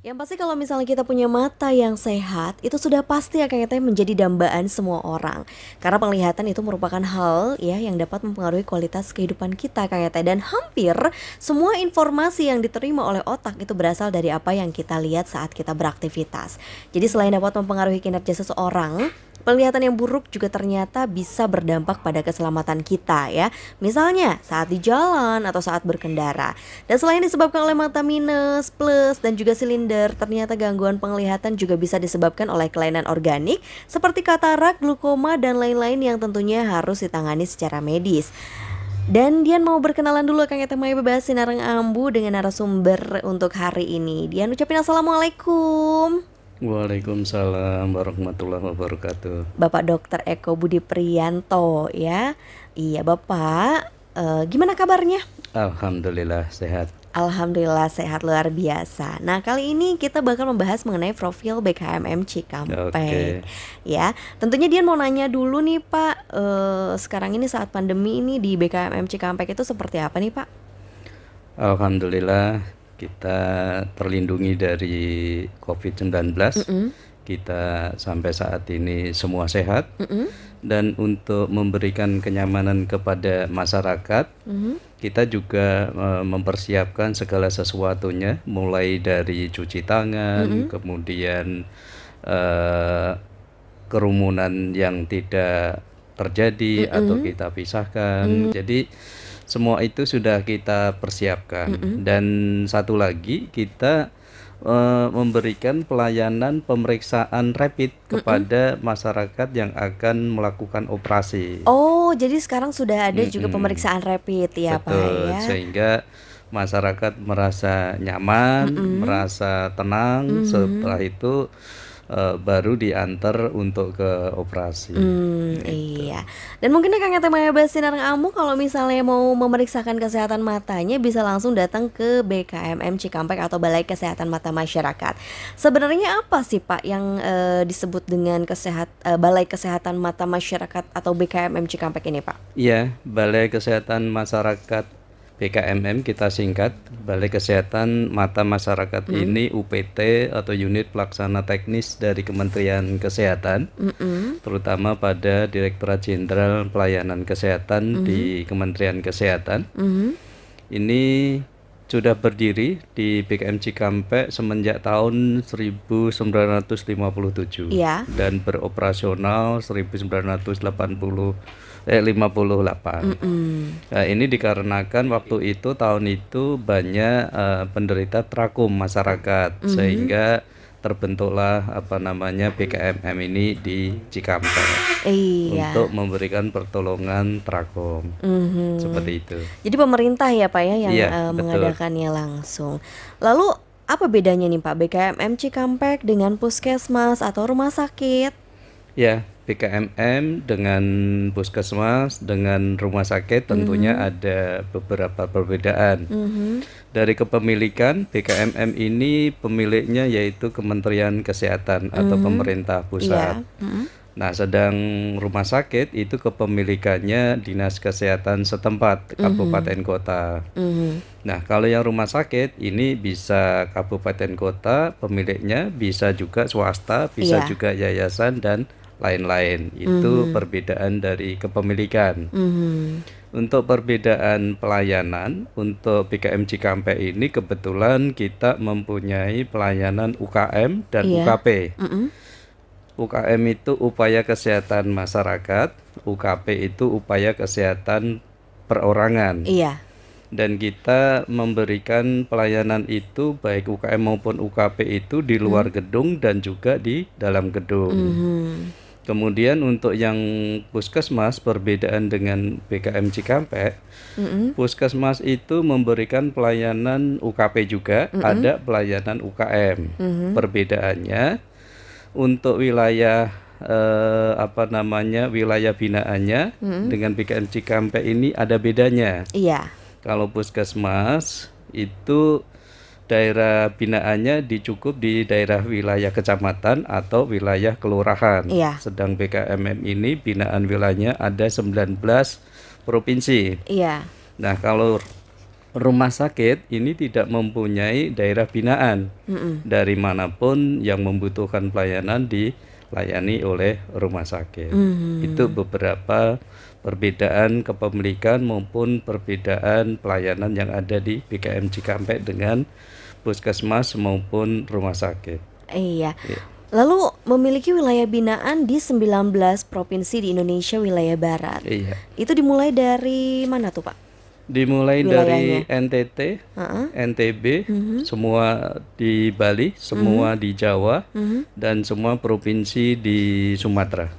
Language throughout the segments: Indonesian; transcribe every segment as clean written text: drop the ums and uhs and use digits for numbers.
Yang pasti kalau misalnya kita punya mata yang sehat, itu sudah pasti akan kita menjadi dambaan semua orang. Karena penglihatan itu merupakan hal ya yang dapat mempengaruhi kualitas kehidupan kita kayak teh, dan hampir semua informasi yang diterima oleh otak itu berasal dari apa yang kita lihat saat kita beraktivitas. Jadi selain dapat mempengaruhi kinerja seseorang, penglihatan yang buruk juga ternyata bisa berdampak pada keselamatan kita ya. Misalnya saat di jalan atau saat berkendara. Dan selain disebabkan oleh mata minus, plus, dan juga silinder, ternyata gangguan penglihatan juga bisa disebabkan oleh kelainan organik seperti katarak, glukoma, dan lain-lain yang tentunya harus ditangani secara medis. Dan Dian mau berkenalan dulu Kang Ete Maya Bebas Sinareng Ambu dengan narasumber untuk hari ini. Dian ucapin assalamualaikum. Waalaikumsalam warahmatullahi wabarakatuh. Bapak Dokter Eko Budi Priyanto ya. Iya Bapak, gimana kabarnya? Alhamdulillah sehat. Alhamdulillah sehat luar biasa. Nah kali ini kita bakal membahas mengenai profil BKMM Cikampek. Oke. Ya, tentunya Dian mau nanya dulu nih Pak, sekarang ini saat pandemi ini di BKMM Cikampek itu seperti apa nih Pak? Alhamdulillah kita terlindungi dari COVID-19. Mm-mm, Kita sampai saat ini semua sehat, mm-mm, dan untuk memberikan kenyamanan kepada masyarakat, mhm, kita juga mempersiapkan segala sesuatunya, mulai dari cuci tangan, mm-mm, kemudian eh, kerumunan yang tidak terjadi atau mm-mm, kita pisahkan. mm, Jadi semua itu sudah kita persiapkan. mm-mm, Dan satu lagi, kita memberikan pelayanan pemeriksaan rapid mm-mm. kepada masyarakat yang akan melakukan operasi. Oh, jadi sekarang sudah ada juga Mm-mm. pemeriksaan rapid ya Pak Betul, ya? sehingga masyarakat merasa nyaman, Mm-mm, merasa tenang. Setelah mhm. itu baru diantar untuk ke operasi. Itu. Iya. Dan mungkin Kang Ete Maya Basinar Amu kalau misalnya mau memeriksakan kesehatan matanya bisa langsung datang ke BKMM Cikampek atau Balai Kesehatan Mata Masyarakat. Sebenarnya apa sih Pak yang disebut dengan Balai Kesehatan Mata Masyarakat atau BKMM Cikampek ini Pak? Iya, Balai Kesehatan Masyarakat BKMM kita singkat. Balai Kesehatan Mata Masyarakat Mm-mm. ini UPT atau Unit Pelaksana Teknis dari Kementerian Kesehatan, Mm-mm. terutama pada Direktorat Jenderal Pelayanan Kesehatan Mhm. di Kementerian Kesehatan. Mhm. Ini sudah berdiri di BKM Cikampek semenjak tahun 1957 Iya. dan beroperasional 1958. Mm-mm. Nah, ini dikarenakan waktu itu, tahun itu banyak penderita trakum masyarakat, Mhm. sehingga terbentuklah BKMM ini di Cikampek untuk Iya. memberikan pertolongan trakum. Mhm. Seperti itu. Jadi pemerintah ya Pak ya yang Iya, betul. mengadakannya langsung. Lalu apa bedanya nih Pak BKMM Cikampek dengan puskesmas atau rumah sakit? Ya, BKMM dengan puskesmas dengan rumah sakit tentunya Mhm, ada beberapa perbedaan. mhm, Dari kepemilikan, BKMM ini pemiliknya yaitu Kementerian Kesehatan atau mhm, pemerintah pusat. iya, mhm, Nah, sedang rumah sakit itu kepemilikannya Dinas Kesehatan setempat, mhm, kabupaten kota. mhm, Nah, kalau yang rumah sakit ini bisa kabupaten kota pemiliknya, bisa juga swasta, bisa iya, juga yayasan dan lain-lain. Itu mhm, perbedaan dari kepemilikan. mhm, Untuk perbedaan pelayanan, untuk BKM Cikampek ini kebetulan kita mempunyai pelayanan UKM dan iya, UKP. mhm, UKM itu upaya kesehatan masyarakat, UKP itu upaya kesehatan perorangan. iya, Dan kita memberikan pelayanan itu baik UKM maupun UKP itu di mhm, luar gedung dan juga di dalam gedung. mhm, Kemudian untuk yang puskesmas, perbedaan dengan BKM Cikampek, mhm, puskesmas itu memberikan pelayanan UKP juga, mhm, ada pelayanan UKM. mhm, Perbedaannya untuk wilayah wilayah binaannya mhm, dengan BKM Cikampek ini ada bedanya. iya, Kalau puskesmas itu daerah binaannya dicukup di daerah wilayah kecamatan atau wilayah kelurahan. iya, Sedang BKMM ini binaan wilayahnya ada 19 provinsi. iya, Nah, kalau rumah sakit ini tidak mempunyai daerah binaan. Dari manapun yang membutuhkan pelayanan dilayani oleh rumah sakit. Itu beberapa perbedaan kepemilikan maupun perbedaan pelayanan yang ada di PKM Cikampek dengan puskesmas maupun rumah sakit. Iya. Iya. Lalu memiliki wilayah binaan di 19 provinsi di Indonesia wilayah barat. Iya. Itu dimulai dari mana tuh, Pak? Dimulai dari Wilayahnya? NTT, Heeh. NTB, semua di Bali, semua di Jawa, dan semua provinsi di Sumatera.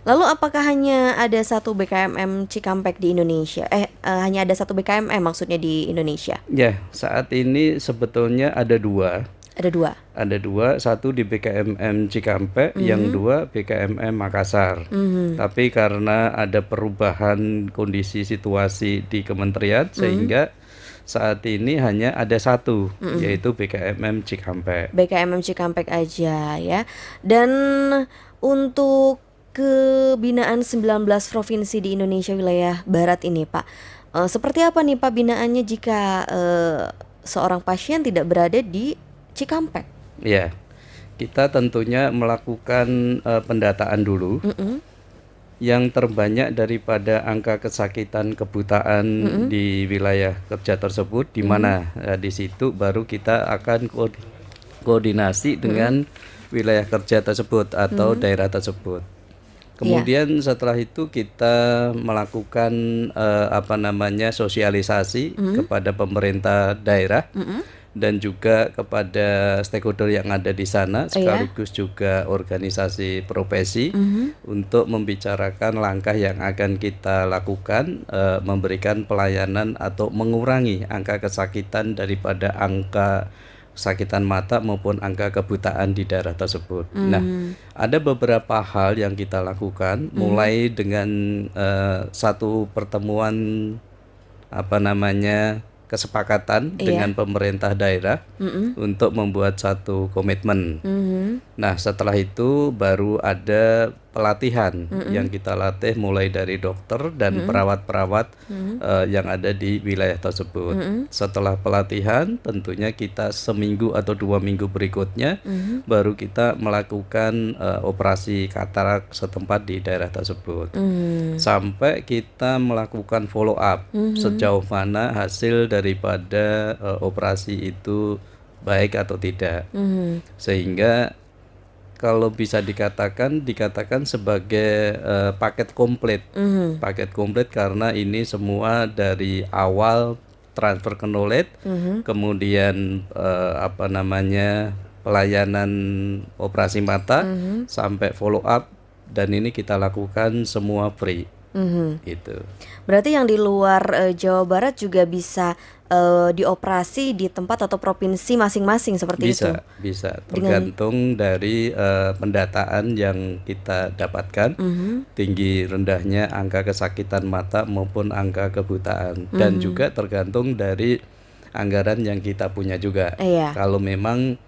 Lalu apakah hanya ada satu BKMM Cikampek di Indonesia? Hanya ada satu BKMM maksudnya di Indonesia? Ya, saat ini sebetulnya ada dua. Ada dua. Ada dua, satu di BKMM Cikampek, yang dua BKMM Makassar. Tapi karena ada perubahan kondisi situasi di kementerian, sehingga saat ini hanya ada satu, yaitu BKMM Cikampek. BKMM Cikampek aja ya. Dan untuk kebinaan 19 provinsi di Indonesia wilayah barat ini, Pak, seperti apa nih Pak binaannya jika seorang pasien tidak berada di Cikampek? Ya, kita tentunya melakukan pendataan dulu. Yang terbanyak daripada angka kesakitan kebutaan di wilayah kerja tersebut, di mana di situ baru kita akan koordinasi dengan wilayah kerja tersebut atau daerah tersebut. Kemudian setelah itu kita melakukan sosialisasi kepada pemerintah daerah dan juga kepada stakeholder yang ada di sana, sekaligus juga organisasi profesi untuk membicarakan langkah yang akan kita lakukan, memberikan pelayanan atau mengurangi angka kesakitan daripada angka kesakitan mata maupun angka kebutaan di daerah tersebut. Nah, ada beberapa hal yang kita lakukan, mulai dengan satu pertemuan kesepakatan dengan pemerintah daerah untuk membuat satu komitmen. Nah, setelah itu baru ada pelatihan yang kita latih mulai dari dokter dan perawat-perawat yang ada di wilayah tersebut. Setelah pelatihan, tentunya kita seminggu atau 2 minggu berikutnya baru kita melakukan operasi katarak setempat di daerah tersebut. Sampai kita melakukan follow up sejauh mana hasil daripada operasi itu baik atau tidak. Sehingga kalau bisa dikatakan sebagai paket komplit. Paket komplit karena ini semua dari awal transfer ke knowledge, kemudian pelayanan operasi mata sampai follow up, dan ini kita lakukan semua free. Gitu. Berarti yang di luar Jawa Barat juga bisa dioperasi di tempat atau provinsi masing-masing seperti itu? Bisa, tergantung dari pendataan yang kita dapatkan, tinggi rendahnya angka kesakitan mata maupun angka kebutaan, dan juga tergantung dari anggaran yang kita punya juga. Kalau memang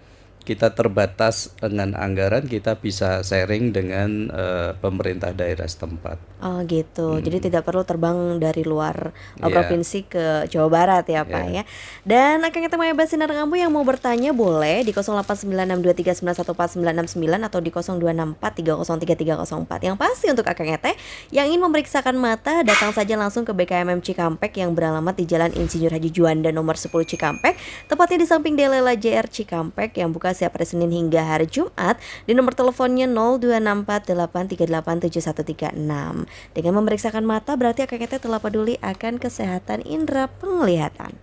kita terbatas dengan anggaran, kita bisa sharing dengan pemerintah daerah setempat. Oh gitu, jadi tidak perlu terbang dari luar provinsi ke Jawa Barat ya Pak ya. Dan akan kita Maya Sinar Ngambu yang mau bertanya boleh di 089623914969 atau di 0264303304. Yang pasti untuk Akang Ete yang ingin memeriksakan mata, datang saja langsung ke BKMM Cikampek yang beralamat di Jalan Insinyur Haji Juanda nomor 10 Cikampek, tepatnya di samping Delela JR Cikampek, yang buka setiap hari Senin hingga hari Jumat di nomor teleponnya 0264838736. Dengan memeriksakan mata berarti Akang Ete telah peduli akan kesehatan indera penglihatan.